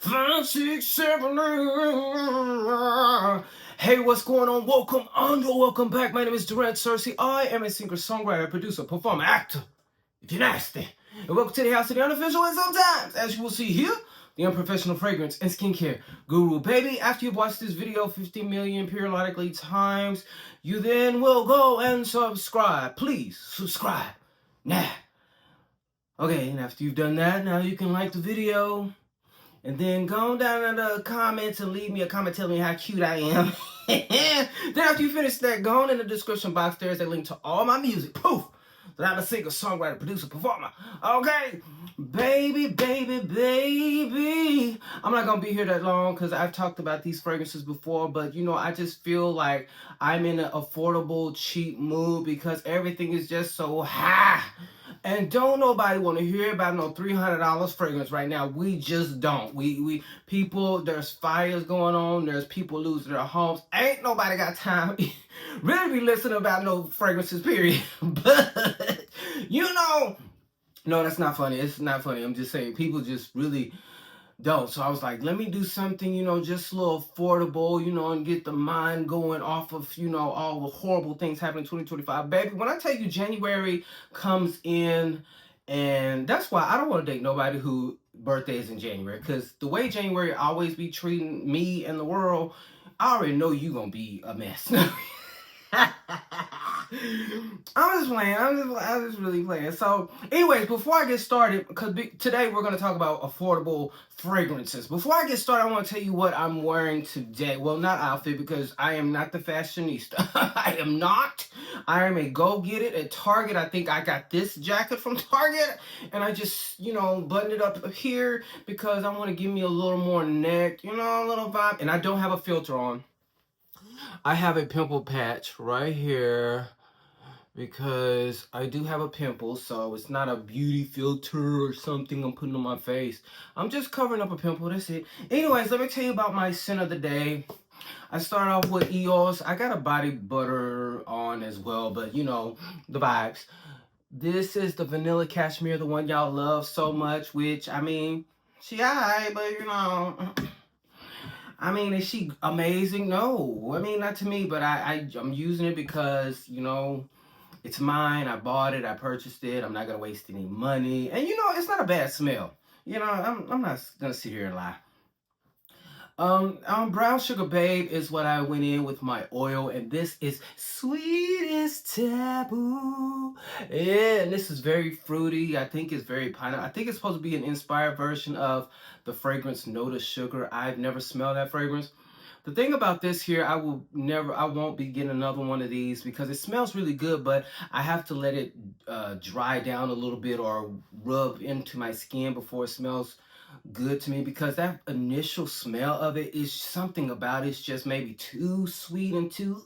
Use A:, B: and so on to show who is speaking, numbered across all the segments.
A: 5, 6, 7, 8. Hey, what's going on? Welcome back. My name is Durant Cersei. I am a singer, songwriter, producer, performer, actor. If you're nasty. And welcome to the house of the unofficial and sometimes, as you will see here, the unprofessional fragrance and skincare guru. Baby, after you've watched this video 50 million periodically times, you then will go and subscribe. Please, subscribe now. Okay, and after you've done that, now you can like the video. And then go down in the comments and leave me a comment telling me how cute I am. Then after you finish that, go on in the description box. There's a link to all my music. Proof that I'm a singer, songwriter, producer, performer. Okay? Baby. I'm not going to be here that long because I've talked about these fragrances before. But, you know, I just feel like I'm in an affordable, cheap mood because everything is just so high. And don't nobody want to hear about no $300 fragrance right now. We just don't. We people, there's fires going on. There's people losing their homes. Ain't nobody got time really be listening about no fragrances, period. But, you know, no, that's not funny. It's not funny. I'm just saying people just really don't. So I was like, let me do something, you know, just a little affordable, you know, and get the mind going off of, you know, all the horrible things happening in 2025. Baby, when I tell you January comes in, and that's why I don't want to date nobody who birthday is in January, because the way January always be treating me and the world, I already know you gonna be a mess. I'm just playing. I'm just really playing. So, anyways, before I get started, because today we're going to talk about affordable fragrances. Before I get started, I want to tell you what I'm wearing today. Well, not outfit, because I am not the fashionista. I am not. I am a go-get-it at Target. I think I got this jacket from Target, and I just, you know, buttoned it up here because I want to give me a little more neck, you know, a little vibe. And I don't have a filter on. I have a pimple patch right here because I do have a pimple, so it's not a beauty filter or something I'm putting on my face. I'm just covering up a pimple, that's it. Anyways, let me tell you about my scent of the day. I start off with EOS. I got a body butter on as well, but you know, the vibes. This is the Vanilla Cashmere, the one y'all love so much, which, I mean, she alright, but you know... I mean, is she amazing? No. I mean, not to me, but I'm using it because, you know, it's mine. I bought it. I purchased it. I'm not going to waste any money. And, you know, it's not a bad smell. You know, I'm not going to sit here and lie. Brown Sugar Babe is what I went in with my oil, and this is Sweetest Taboo. Yeah, and this is very fruity. I think it's very pineapple. I think it's supposed to be an inspired version of the fragrance Note of Sugar. I've never smelled that fragrance. The thing about this here, I won't be getting another one of these because it smells really good, but I have to let it dry down a little bit or rub into my skin before it smells good to me, because that initial smell of it is something about it's just maybe too sweet and too,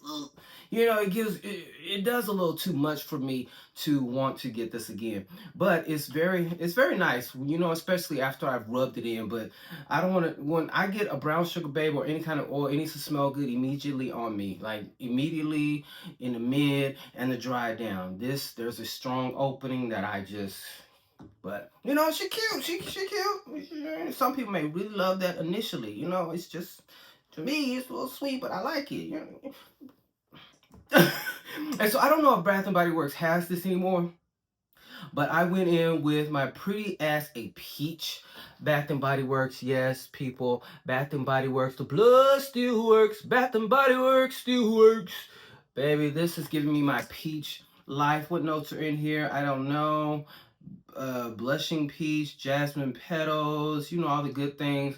A: you know, it does a little too much for me to want to get this again. But it's very nice, you know, especially after I've rubbed it in. But I don't want to, when I get a Brown Sugar Babe or any kind of oil, it needs to smell good immediately on me, like immediately in the mid and the dry down. There's a strong opening that I just... But, you know, she cute. She cute. Some people may really love that initially. You know, it's just, to me, it's a little sweet, but I like it. You know? And so I don't know if Bath & Body Works has this anymore. But I went in with my Pretty as a Peach. Bath & Body Works, yes, people. Bath & Body Works. The blood still works. Bath & Body Works still works. Baby, this is giving me my peach life. What notes are in here? I don't know. Blushing peach, jasmine petals, you know, all the good things.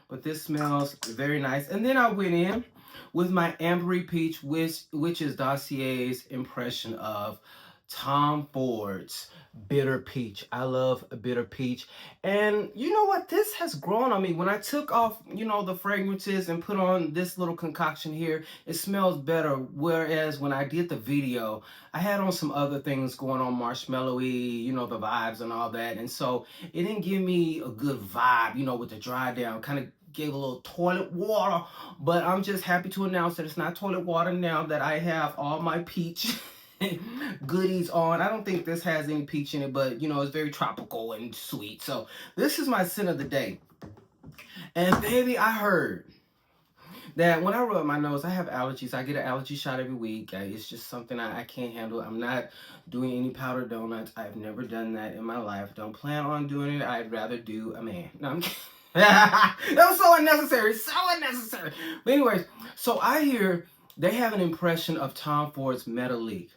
A: But this smells very nice. And then I went in with my ambery peach, which is Dossier's impression of Tom Ford's bitter peach. I love a bitter peach. And you know what? This has grown on me. When I took off, you know, the fragrances and put on this little concoction here, it smells better. Whereas when I did the video, I had on some other things going on, marshmallowy, you know, the vibes and all that. And so it didn't give me a good vibe, you know, with the dry down. Kind of gave a little toilet water. But I'm just happy to announce that it's not toilet water now that I have all my peach goodies on. I don't think this has any peach in it, but you know, it's very tropical and sweet. So this is my scent of the day. And baby, I heard that when I rub my nose, I have allergies. I get an allergy shot every week. It's just something I can't handle. I'm not doing any powdered donuts. I've never done that in my life. Don't plan on doing it. I'd rather do a man. No, I'm kidding. That was so unnecessary. So unnecessary. But anyways, so I hear they have an impression of Tom Ford's Metalik.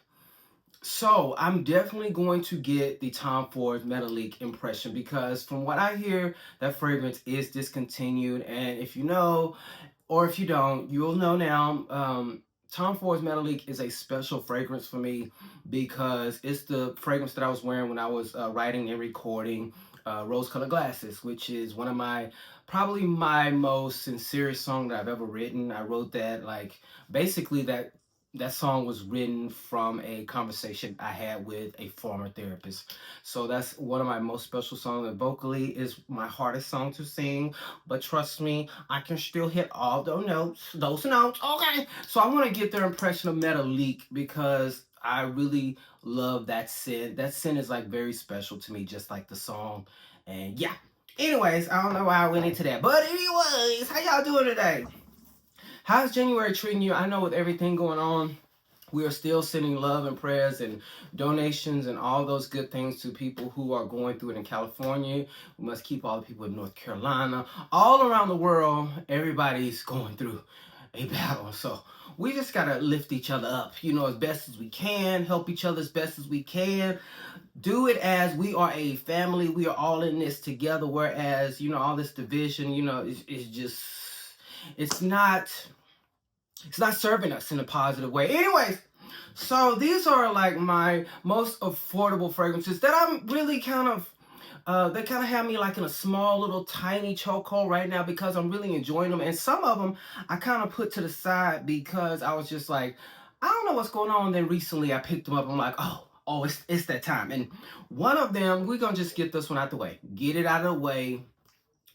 A: So I'm definitely going to get the Tom Ford Metalik impression because from what I hear, that fragrance is discontinued. And if you know, or if you don't, you'll know now. Tom Ford's Metalik is a special fragrance for me because it's the fragrance that I was wearing when I was writing and recording Rose Colored Glasses, which is one of probably my most sincere song that I've ever written. I wrote that basically that song was written from a conversation I had with a former therapist. So that's one of my most special songs. And vocally is my hardest song to sing, but trust me, I can still hit all those notes. Those notes, okay. So I want to get their impression of Metalik because I really love that scent. That scent is very special to me, just like the song. And yeah. Anyways, I don't know why I went into that, but anyways, how y'all doing today? How's January treating you? I know with everything going on, we are still sending love and prayers and donations and all those good things to people who are going through it in California. We must keep all the people in North Carolina. All around the world, everybody's going through a battle. So we just got to lift each other up, as best as we can, help each other as best as we can. Do it as we are a family. We are all in this together. Whereas, all this division, is just, it's not serving us in a positive way. Anyways, so these are my most affordable fragrances that I'm really they kind of have me in a small little tiny chokehold right now because I'm really enjoying them. And some of them I kind of put to the side because I was just I don't know what's going on. And then recently I picked them up. I'm like, oh, it's that time. And one of them, we're going to just get this one out the way. Get it out of the way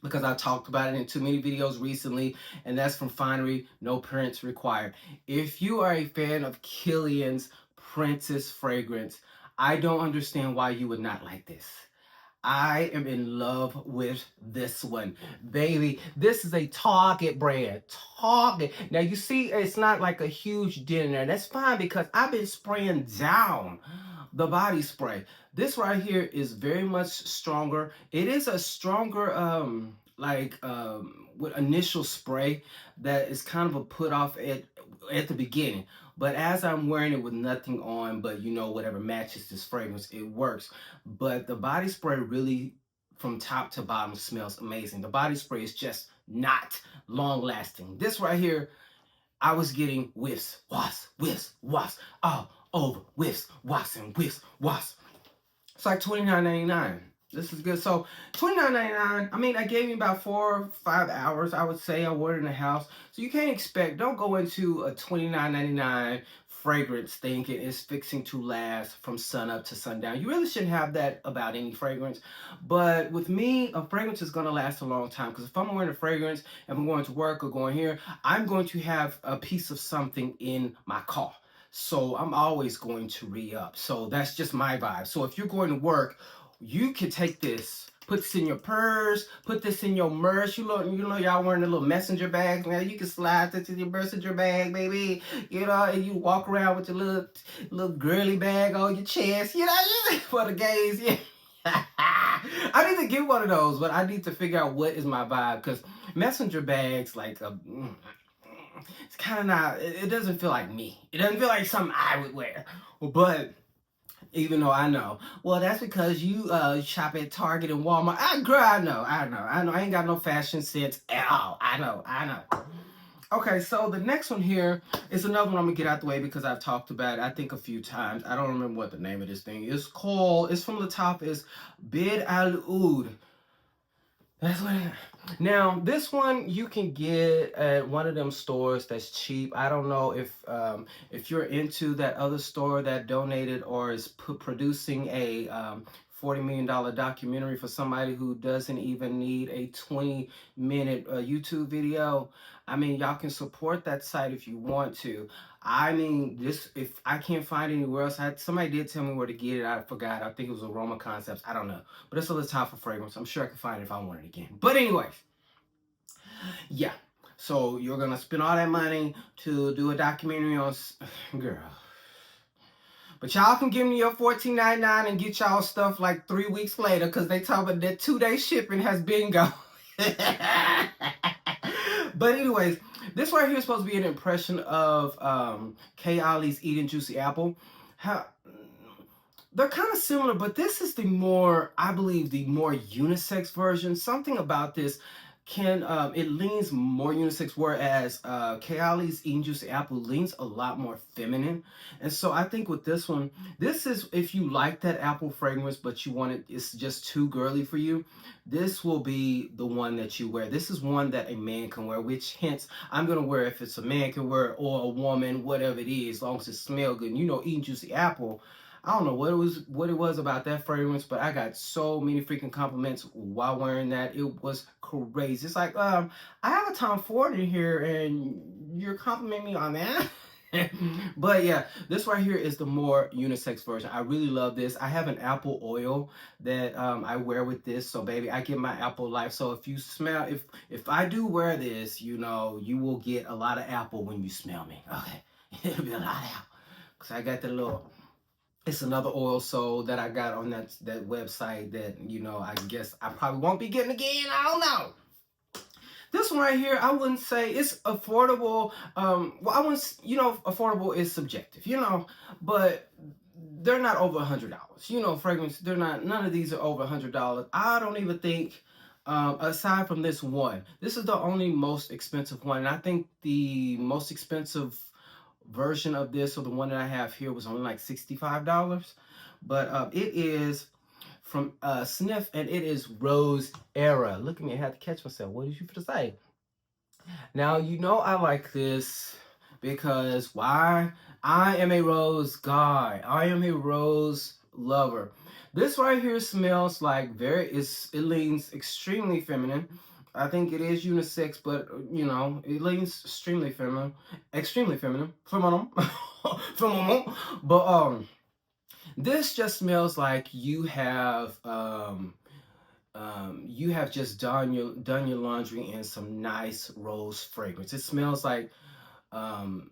A: because I talked about it in too many videos recently, and that's from Finery, No Parents Required. If you are a fan of Kilian's Princess fragrance, I don't understand why you would not like this. I am in love with this one. Baby, this is a Target brand. Target. Now, you see, it's not a huge dent in there. That's fine because I've been spraying down the body spray. This right here is very much stronger. It is a stronger, with initial spray that is kind of a put off at the beginning. But as I'm wearing it with nothing on, but whatever matches this fragrance, it works. But the body spray really, from top to bottom, smells amazing. The body spray is just not long lasting. This right here, I was getting whiffs, wasps, all over, whiffs, wasps, and whiffs, wasps. It's like $29.99. This is good. So $29.99. I mean, I gave me about 4 or 5 hours, I would say. I wore it in the house. So you can't expect, don't go into a $29.99 fragrance thinking it's fixing to last from sun up to sundown. You really shouldn't have that about any fragrance. But with me, a fragrance is going to last a long time. Because if I'm wearing a fragrance, if I'm going to work or going here, I'm going to have a piece of something in my car. So I'm always going to re-up. So that's just my vibe. So if you're going to work, you can take this, put this in your purse, put this in your merch. You know, y'all wearing a little messenger bag. Now you can slide this in your messenger bag, baby. And you walk around with your little girly bag on your chest. For the gays. Yeah. I need to get one of those, but I need to figure out what is my vibe because messenger bags it's kind of not. It doesn't feel like me. It doesn't feel like something I would wear. But even though I know, well, that's because you shop at Target and Walmart. I know. I ain't got no fashion sense at all. I know. Okay, so the next one here is another one I'm gonna get out the way because I've talked about it, I think, a few times. I don't remember what the name of this thing is called. It's from the top. Is Bid Al Oud. That's what it is. Now, this one you can get at one of them stores that's cheap. I don't know if you're into that other store that donated or is producing a $40 million documentary for somebody who doesn't even need a 20-minute YouTube video. I mean, y'all can support that site if you want to. I mean, if I can't find anywhere else, somebody did tell me where to get it. I forgot. I think it was Aroma Concepts. I don't know. But it's on the top for fragrance. I'm sure I can find it if I want it again. But anyways, Yeah. So you're gonna spend all that money to do a documentary on girl. But y'all can give me your $14.99 and get y'all stuff like 3 weeks later, because they talk about that 2-day shipping has been gone. But anyways, this right here is supposed to be an impression of Kay Ali's Eating Juicy Apple. How they're kind of similar, but this is the more, I believe, the more unisex version. Something about this can it leans more unisex, whereas Kayali's Eating Juicy Apple leans a lot more feminine. And so I think with this one, this is, if you like that apple fragrance but you want it, it's just too girly for you, this will be the one that you wear. This is one that a man can wear, which hence I'm gonna wear if it's a man can wear it or a woman, whatever it is, as long as it smells good. And you know, Eating Juicy Apple, I don't know what it was about that fragrance, but I got so many freaking compliments while wearing that. It was crazy. It's like, I have a Tom Ford in here and you're complimenting me on that. But yeah, this right here is the more unisex version. I really love this. I have an apple oil that I wear with this. So baby, I get my apple life. So if you smell, if I do wear this, you know, you will get a lot of apple when you smell me. Okay. It'll be a lot of apple. Cause I got the little, it's another oil so that I got on that website that, you know, I guess I probably won't be getting again. I don't know. This one right here, I wouldn't say it's affordable. Well, I wouldn't, you know, affordable is subjective, you know, but they're not over $100. You know, fragrance, they're not, none of these are over $100. I don't even think, aside from this one, this is the only most expensive one. And I think the most expensive version of this, or the one that I have here, was only like $65. But it is from Sniff, and it is Rose Era. Look at me, I had to catch myself. What did you for to say? Now, you know I like this because why? I am a rose guy. I am a rose lover. This right here smells like it leans extremely feminine. I think it is unisex, but you know, it leans extremely feminine. Extremely feminine. Feminine. Feminine. But this just smells like you have just done your laundry in some nice rose fragrance. It smells like um,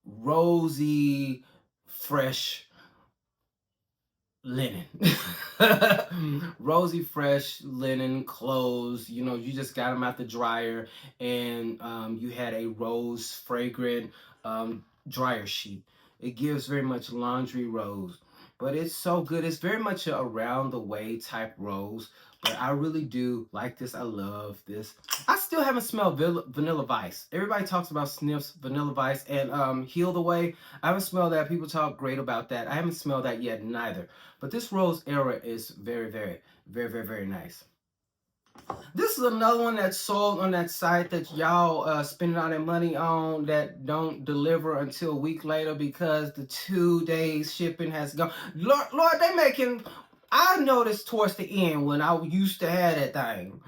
A: rosy, fresh linen. Rosy, fresh linen clothes. You know, you just got them out the dryer, and you had a rose fragrant dryer sheet. It gives very much laundry rose, but it's so good. It's very much a around the way type rose, but I really do like this. I love this. I still haven't smelled Vanilla Vice. Everybody talks about Sniff's Vanilla Vice and Heal the Way. I haven't smelled that. People talk great about that. I haven't smelled that yet neither. But this Rose Era is very, very, very, very, very nice. This is another one that's sold on that site that y'all spending all that money on that don't deliver until a week later because the 2 days shipping has gone. Lord, they making. I noticed towards the end when I used to have that thing,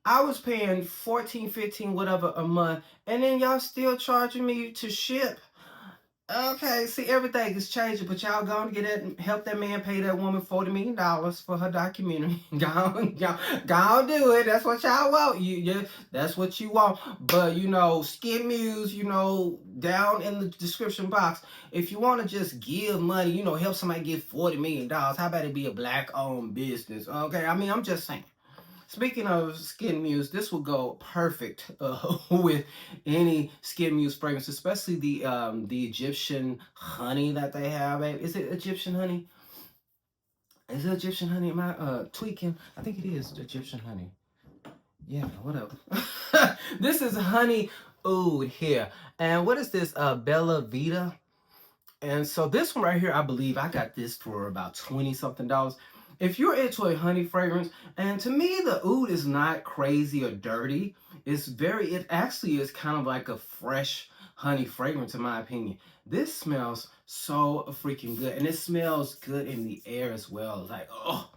A: I was paying 14, 15, whatever a month, and then y'all still charging me to ship. Okay, see, everything is changing, but y'all going to get that, help that man pay that woman $40 million for her documentary. Go do it. That's what y'all want. That's what you want. But, you know, SKNMUSE, you know, down in the description box, if you want to just give money, you know, help somebody get $40 million, how about it be a black-owned business? Okay, I mean, I'm just saying. Speaking of SKNMUSE, this will go perfect with any SKNMUSE fragrance, especially the Egyptian honey that they have. Is it Egyptian honey? Is it Egyptian honey? Am I tweaking? I think it is Egyptian honey. Yeah, whatever. This is honey oud here. And what is this? Bella Vita. And so this one right here, I believe I got this for about 20 something dollars. If you're into a honey fragrance, and to me the oud is not crazy or dirty, it actually is kind of like a fresh honey fragrance in my opinion. This smells so freaking good, and it smells good in the air as well. Like, oh,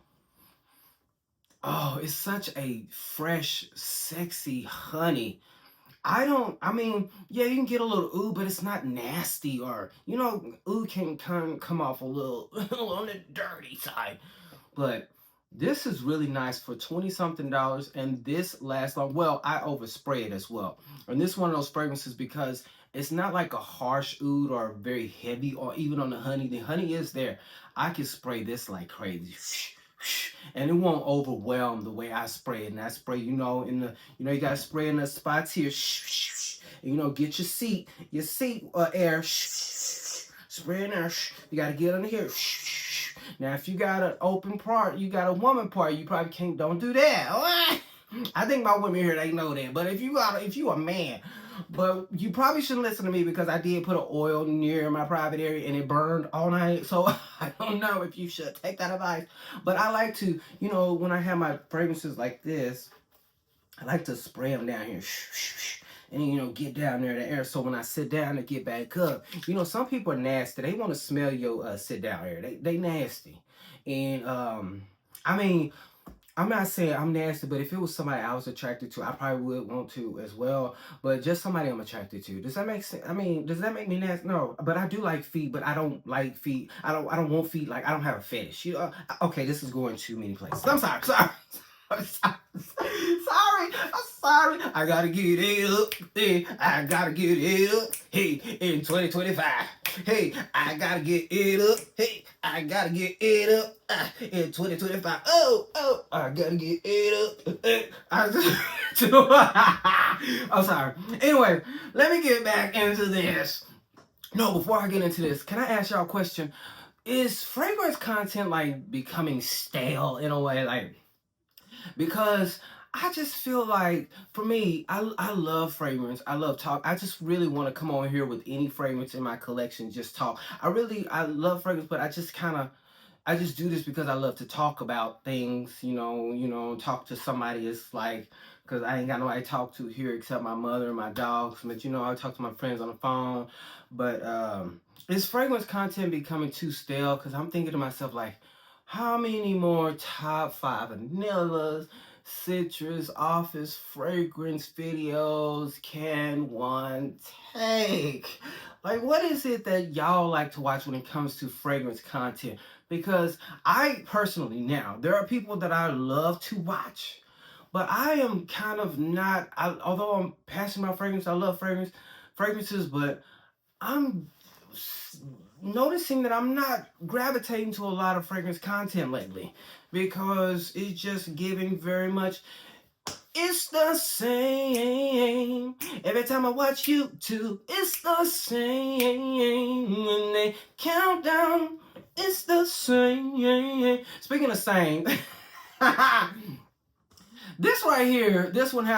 A: it's such a fresh, sexy honey. I mean, yeah, you can get a little oud, but it's not nasty, or, you know, oud can come off a little on the dirty side. But This is really nice for 20 something dollars, and this lasts long. Well, I overspray it as well. And this is one of those fragrances because it's not like a harsh oud or very heavy, or even on the honey. The honey is there. I can spray this like crazy. And it won't overwhelm the way I spray it. And I spray, in the, you gotta spray in the spots here. And, get your seat air. Spray in there. You gotta get under here. Now, if you got an open part, you got a woman part, you probably don't do that. I think my women here, they know that. But if you a man, but you probably shouldn't listen to me because I did put an oil near my private area and it burned all night. So I don't know if you should take that advice. But I like to, when I have my fragrances like this, I like to spray them down here. And get down there the air. So when I sit down to get back up, some people are nasty. They want to smell your sit down air. They nasty. And I mean, I'm not saying I'm nasty, but if it was somebody I was attracted to, I probably would want to as well. But just somebody I'm attracted to. Does that make sense? I mean, does that make me nasty? No, but I do like feet, but I don't like feet. I don't want feet. Like, I don't have a fetish. Okay, this is going too many places. I'm sorry. I'm sorry. I gotta get it up. Hey, I gotta get it up. Hey, in 2025. Hey, I gotta get it up. Hey, I gotta get it up. In 2025. Oh, I gotta get it up. I'm sorry. Anyway, let me get back into this. No, before I get into this, can I ask y'all a question? Is fragrance content like becoming stale in a way? Like, because I just feel like, for me, I love fragrance. I love talk. I just really want to come on here with any fragrance in my collection, just talk. I love fragrance, but I just do this because I love to talk about things, talk to somebody. It's like, because I ain't got nobody to talk to here except my mother and my dogs. But, I talk to my friends on the phone. But is fragrance content becoming too stale? Because I'm thinking to myself, like, how many more top 5 vanillas, citrus, office fragrance videos can one take? Like, what is it that y'all like to watch when it comes to fragrance content? Because I personally, now, there are people that I love to watch, but I am kind of not, although I'm passionate about fragrance, I love fragrances, but I'm noticing that I'm not gravitating to a lot of fragrance content lately because it's just giving very much, it's the same. Every time I watch YouTube, it's the same. When they count down, it's the same. Speaking of same, this right here, this one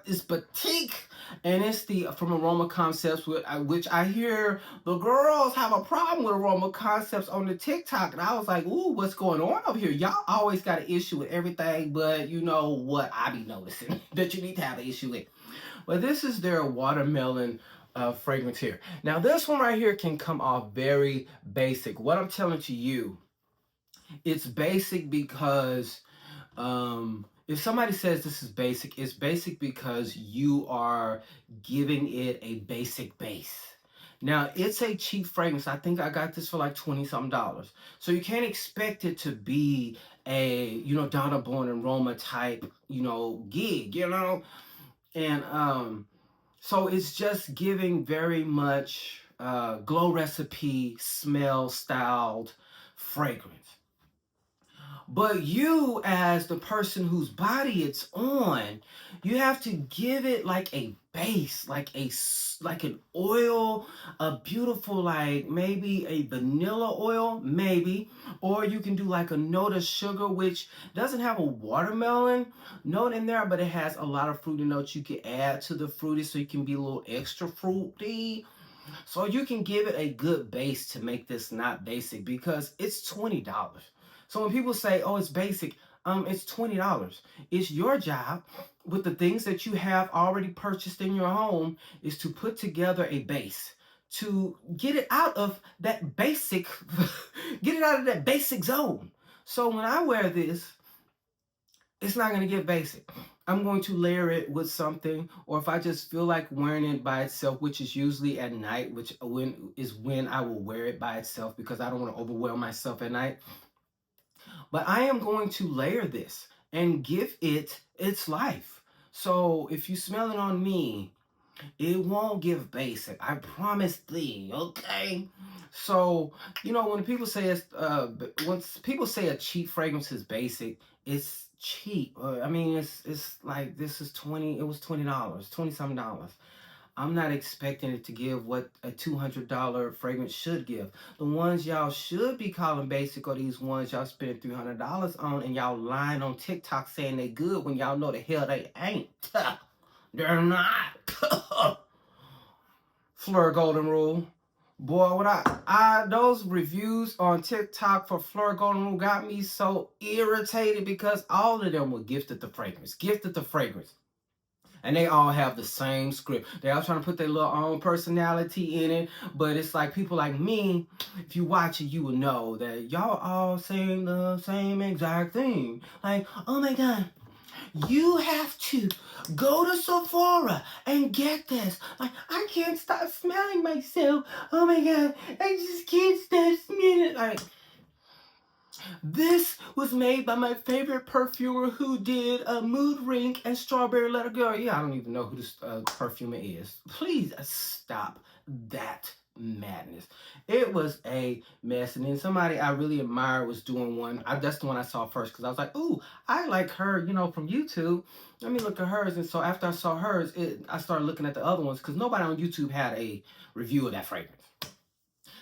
A: is Batik, and it's the from Aroma Concepts, which I hear the girls have a problem with Aroma Concepts on the TikTok, and I was like, ooh, what's going on over here? Y'all always got an issue with everything, but you know what I be noticing that you need to have an issue with. But this is their watermelon fragrance here. Now this one right here can come off very basic. What I'm telling to you, it's basic because if somebody says this is basic, it's basic because you are giving it a basic base. Now, it's a cheap fragrance. I think I got this for like 20 something dollars. So you can't expect it to be a, Donna Born and Roma type, gig, And so it's just giving very much glow recipe, smell styled fragrance. But you, as the person whose body it's on, you have to give it like a base, like an oil, a beautiful, like maybe a vanilla oil, maybe, or you can do like a note of sugar, which doesn't have a watermelon note in there, but it has a lot of fruity notes you can add to the fruity, so you can be a little extra fruity. So you can give it a good base to make this not basic because it's $20. So when people say, "Oh, it's basic," it's $20. It's your job with the things that you have already purchased in your home is to put together a base to get it out of that basic, get it out of that basic zone. So when I wear this, it's not going to get basic. I'm going to layer it with something, or if I just feel like wearing it by itself, which is usually at night, when I will wear it by itself because I don't want to overwhelm myself at night. But I am going to layer this and give it its life. So if you smell it on me, it won't give basic. I promise thee, okay? So, you know, when people say once people say a cheap fragrance is basic, it's cheap. I mean, it's like this is 20, it was $20, 20 something dollars. I'm not expecting it to give what a $200 fragrance should give. The ones y'all should be calling basic are these ones y'all spend $300 on and y'all lying on TikTok saying they good when y'all know the hell they ain't. They're not. Fleur Golden Rule. Boy, what I those reviews on TikTok for Fleur Golden Rule got me so irritated because all of them were gifted the fragrance. Gifted the fragrance. And they all have the same script. They all trying to put their little own personality in it. But it's like people like me, if you watch it, you will know that y'all all saying the same exact thing. Like, oh my God, you have to go to Sephora and get this. Like, I can't stop smelling myself. Oh my God, I just can't stop smelling. Like, this was made by my favorite perfumer who did a Mood Ring and Strawberry Letter Girl. Yeah, I don't even know who this perfumer is. Please stop that madness. It was a mess. And then somebody I really admire was doing one. That's the one I saw first because I was like, ooh, I like her, you know, from YouTube. Let me look at hers. And so after I saw hers, I started looking at the other ones because nobody on YouTube had a review of that fragrance.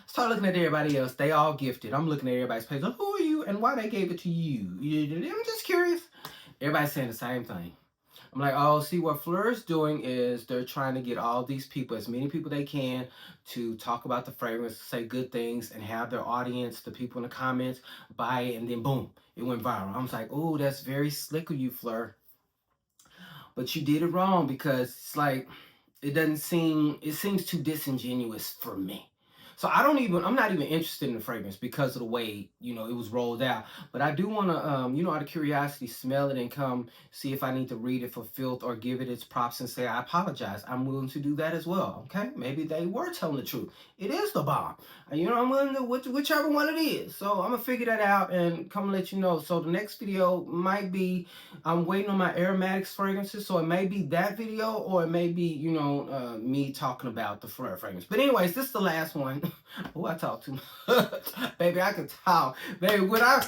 A: Start looking at everybody else. They all gifted. I'm looking at everybody's page. Like, who are you and why they gave it to you? I'm just curious. Everybody's saying the same thing. I'm like, oh, see, what Fleur's doing is they're trying to get all these people, as many people they can, to talk about the fragrance, say good things, and have their audience, the people in the comments, buy it, and then boom, it went viral. I was like, oh, that's very slick of you, Fleur. But you did it wrong because it's like, it seems too disingenuous for me. So I'm not even interested in the fragrance because of the way, you know, it was rolled out. But I do want to, you know, out of curiosity, smell it and come see if I need to read it for filth or give it its props and say, I apologize. I'm willing to do that as well. Okay. Maybe they were telling the truth. It is the bomb. You know, I'm willing to, whichever one it is. So I'm going to figure that out and come let you know. So the next video might be, I'm waiting on my aromatics fragrances. So it may be that video or it may be, you know, me talking about the Fleur fragrance. But anyways, this is the last one. Oh, I talk too much. Baby, I can talk. Baby, when I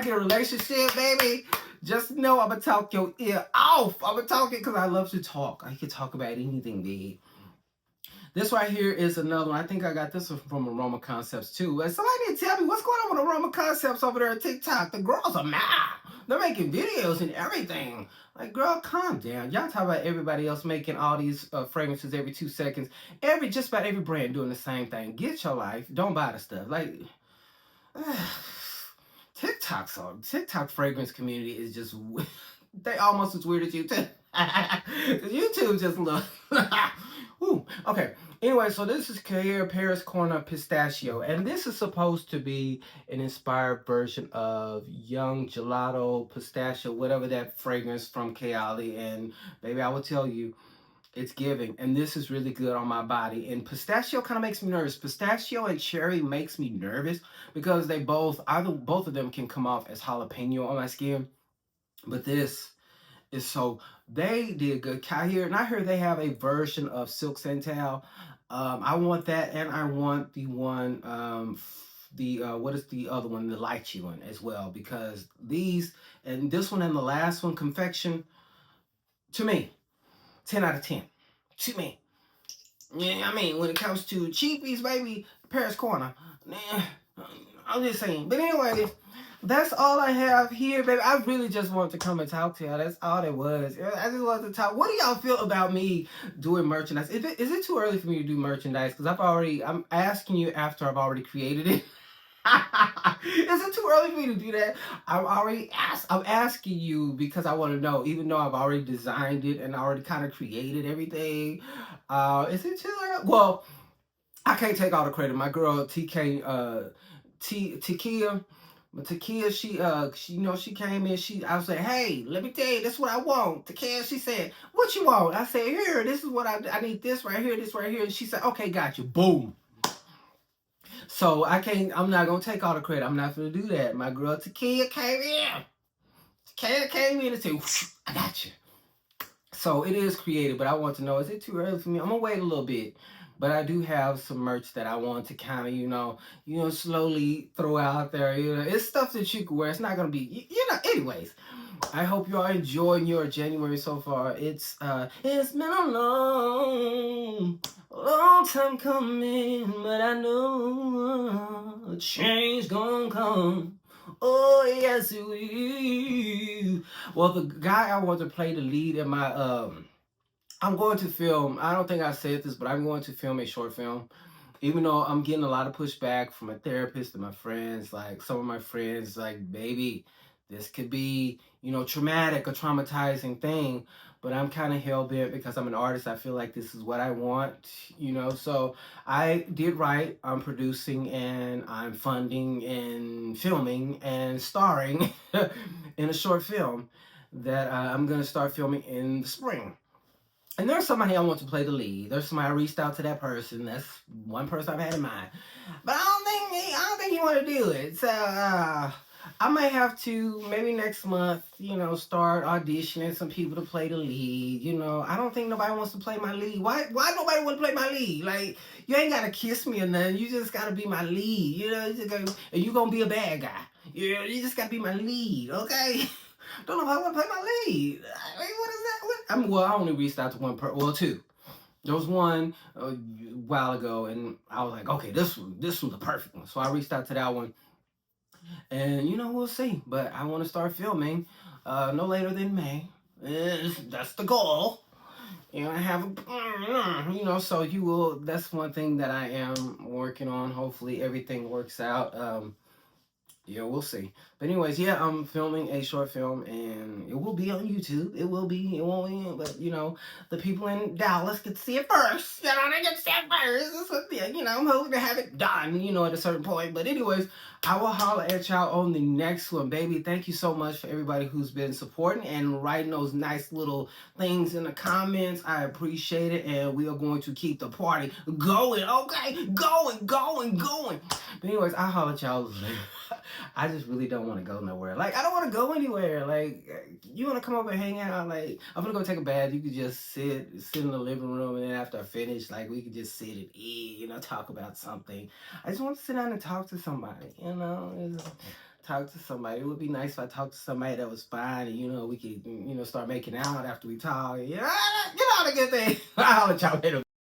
A: get a relationship, baby, just know I'm going to talk your ear off. I'm going to talk it because I love to talk. I can talk about anything, baby. This right here is another one. I think I got this one from Aroma Concepts too. Somebody need to tell me what's going on with Aroma Concepts over there on TikTok. The girls are mad. They're making videos and everything. Like, girl, calm down. Y'all talk about everybody else making all these fragrances every 2 seconds. Just about every brand doing the same thing. Get your life. Don't buy the stuff. Like, TikTok fragrance community is just, they almost as weird as YouTube. YouTube just look. Ooh, okay. Anyway, so this is Cahier Paris Corner Pistachio, and this is supposed to be an inspired version of Young Gelato Pistachio, whatever that fragrance from Kayali. And baby, I will tell you, it's giving, and this is really good on my body. And pistachio kind of makes me nervous. Pistachio and cherry makes me nervous because they both of them can come off as jalapeno on my skin, but this is so, they did good. Cahier, and I heard they have a version of Silk Santal. I want that, and I want the one, what is the other one, the lychee one as well, because these, and this one and the last one, Confection, to me, 10 out of 10. To me. Yeah, I mean, when it comes to cheapies, baby, Paris Corner, I'm just saying. But anyways, that's all I have here, baby. I really just wanted to come and talk to y'all. That's all it was. I just wanted to talk. What do y'all feel about me doing merchandise? Is it too early for me to do merchandise? Because I'm asking you after I've already created it. Is it too early for me to do that? I'm asking you because I want to know, even though I've already designed it and already kind of created everything. Is it too early? Well, I can't take all the credit. My girl Takia, but Takia, she, you know, she came in. I was like, hey, let me tell you, this is what I want. Takia, she said, what you want? I said, here, this is what I need. This right here, this right here. And she said, okay, got you. Boom. So I'm not gonna take all the credit. I'm not gonna do that. My girl Takia came in. Takia came in and said, I got you. So it is creative, but I want to know, is it too early for me? I'm gonna wait a little bit. But I do have some merch that I want to kind of, slowly throw out there. It's stuff that you can wear. It's not gonna be, anyways. I hope you are enjoying your January so far. It's been a long time coming, but I know a change gonna come. Oh yes it will. Well, the guy I want to play the lead in my I'm going to film. I don't think I said this, but I'm going to film a short film. Even though I'm getting a lot of pushback from my therapist and my friends, like some of my friends, like, baby, this could be, traumatic or traumatizing thing. But I'm kind of hell bent because I'm an artist. I feel like this is what I want, So I did write, I'm producing, and I'm funding and filming and starring in a short film that I'm going to start filming in the spring. And there's somebody I want to play the lead. There's somebody I reached out to that person. That's one person I've had in mind. But I don't think he want to do it. So I might have to maybe next month, start auditioning some people to play the lead. I don't think nobody wants to play my lead. Why nobody want to play my lead? Like, you ain't gotta kiss me or nothing. You just gotta be my lead. And you gonna be a bad guy. You just gotta be my lead, okay? Don't know if I want to play my lead. I mean, what is that? I only reached out to one two. There was one a while ago, and I was like, okay, this one's the perfect one. So I reached out to that one, and we'll see. But I want to start filming no later than May. That's the goal. I have, so you will. That's one thing that I am working on. Hopefully, everything works out. Yeah, we'll see. But anyways, yeah, I'm filming a short film, and it will be on YouTube. It won't be, but the people in Dallas get to see it first. They get to see it first. That's what, I'm hoping to have it done, at a certain point. But anyways, I will holler at y'all on the next one, baby. Thank you so much for everybody who's been supporting and writing those nice little things in the comments. I appreciate it, and we are going to keep the party going, okay? Going. But anyways, I'll holler at y'all later. I just really don't want to go nowhere. Like, I don't want to go anywhere. Like, you want to come over and hang out? Like, I'm going to go take a bath. You could just sit in the living room, and then after I finish, like, we could just sit and eat, talk about something. I just want to sit down and talk to somebody, talk to somebody. It would be nice if I talked to somebody that was fine, and, we could, start making out after we talk. All the good things. I'll let y'all later.